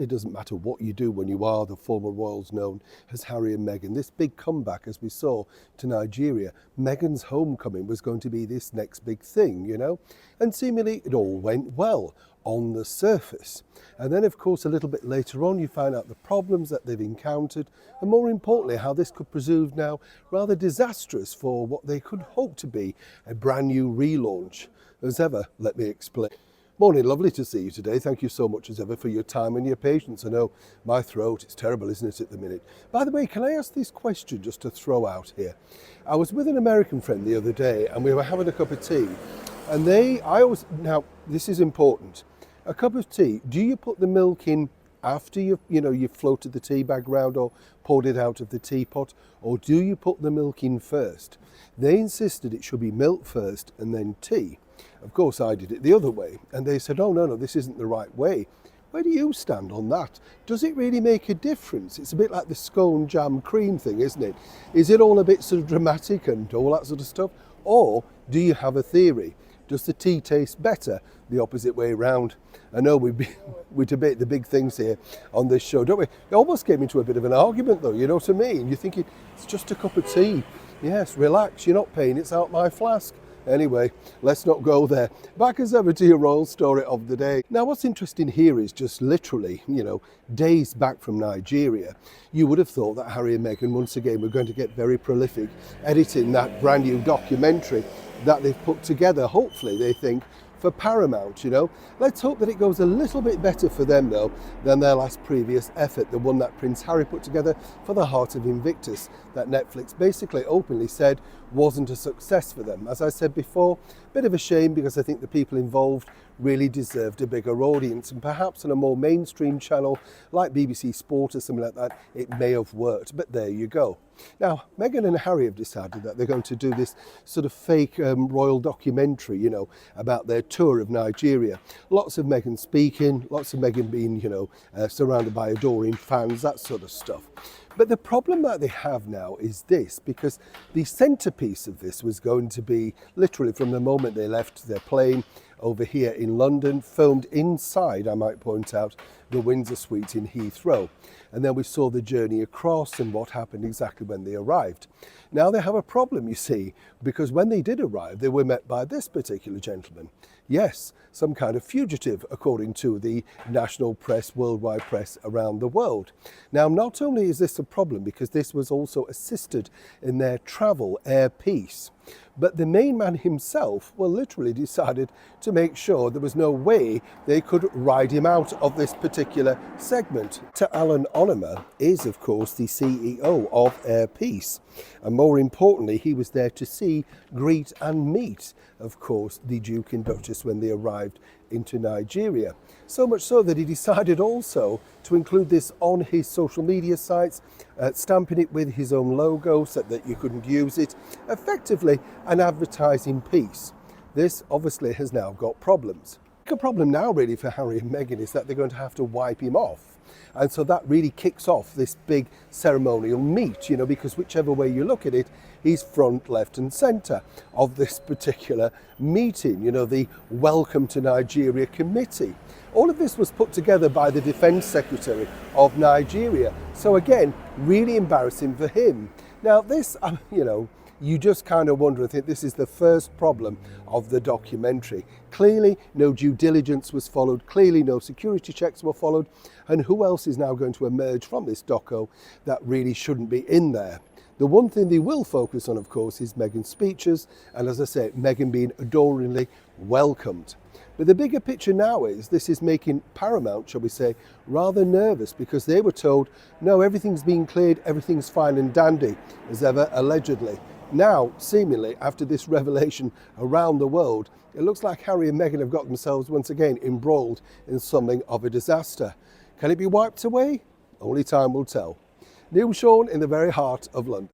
really doesn't matter what you do when you are the former royals known as Harry and Meghan. This big comeback, as we saw, to Nigeria, Meghan's homecoming was going to be this next big thing, you know, and seemingly it all went well on the surface. And then, of course, a little bit later on, you find out the problems that they've encountered, and more importantly, how this could prove now rather disastrous for what they could hope to be a brand new relaunch. As ever, let me explain. Morning, lovely to see you today. Thank you so much as ever for your time and your patience. I know my throat, it's terrible, isn't it, at the minute? By the way, can I ask this question just to throw out here? I was with an American friend the other day and we were having a cup of tea, and now this is important. A cup of tea, do you put the milk in after you've floated the tea bag round or poured it out of the teapot, or do you put the milk in first? They insisted it should be milk first and then tea. Of course, I did it the other way, and they said, oh, no, this isn't the right way. Where do you stand on that? Does it really make a difference? It's a bit like the scone jam cream thing, isn't it? Is it all a bit sort of dramatic and all that sort of stuff? Or do you have a theory? Does the tea taste better the opposite way round? I know we debate the big things here on this show, don't we? It almost came into a bit of an argument though, you know what I mean? You're thinking, it's just a cup of tea. Yes, relax, you're not paying, it's out my flask. Anyway, let's not go there. Back as ever to your royal story of the day. Now, what's interesting here is just literally, days back from Nigeria, you would have thought that Harry and Meghan once again were going to get very prolific editing that brand new documentary that they've put together, hopefully, they think, for Paramount, Let's hope that it goes a little bit better for them, though, than their last previous effort, the one that Prince Harry put together for the Heart of Invictus, that Netflix basically openly said wasn't a success for them. As I said before, a bit of a shame because I think the people involved really deserved a bigger audience, and perhaps on a more mainstream channel like BBC Sport or something like that, it may have worked, but there you go. Now, Meghan and Harry have decided that they're going to do this sort of fake royal documentary, about their tour of Nigeria. Lots of Meghan speaking, lots of Meghan being, surrounded by adoring fans, that sort of stuff. But the problem that they have now is this, because the centrepiece of this was going to be literally from the moment they left their plane over here in London, filmed inside, I might point out, the Windsor Suite in Heathrow. And then we saw the journey across and what happened exactly when they arrived. Now they have a problem, you see, because when they did arrive, they were met by this particular gentleman. Yes, some kind of fugitive, according to the national press, worldwide press around the world. Now, not only is this a problem because this was also assisted in their travel air peace, but the main man himself, literally decided to make sure there was no way they could ride him out of this particular segment. To Alan Onimer is, of course, the CEO of Air Peace. And more importantly, he was there to see, greet and meet, of course, the Duke and Duchess when they arrived into Nigeria. So much so that he decided also to include this on his social media sites, stamping it with his own logo so that you couldn't use it. Effectively, an advertising piece. This obviously has now got problems. The problem now really for Harry and Meghan is that they're going to have to wipe him off. And so that really kicks off this big ceremonial meet, because whichever way you look at it, he's front, left and centre of this particular meeting, the Welcome to Nigeria Committee. All of this was put together by the Defence Secretary of Nigeria. So again, really embarrassing for him. Now this, you just kind of wonder, I think this is the first problem of the documentary. Clearly, no due diligence was followed. Clearly, no security checks were followed. And who else is now going to emerge from this doco that really shouldn't be in there? The one thing they will focus on, of course, is Meghan's speeches. And as I say, Meghan being adoringly welcomed. But the bigger picture now is this is making Paramount, shall we say, rather nervous because they were told, no, everything's been cleared, everything's fine and dandy, as ever, allegedly. Now, seemingly, after this revelation around the world, it looks like Harry and Meghan have got themselves once again embroiled in something of a disaster. Can it be wiped away? Only time will tell. Neil Sean in the very heart of London.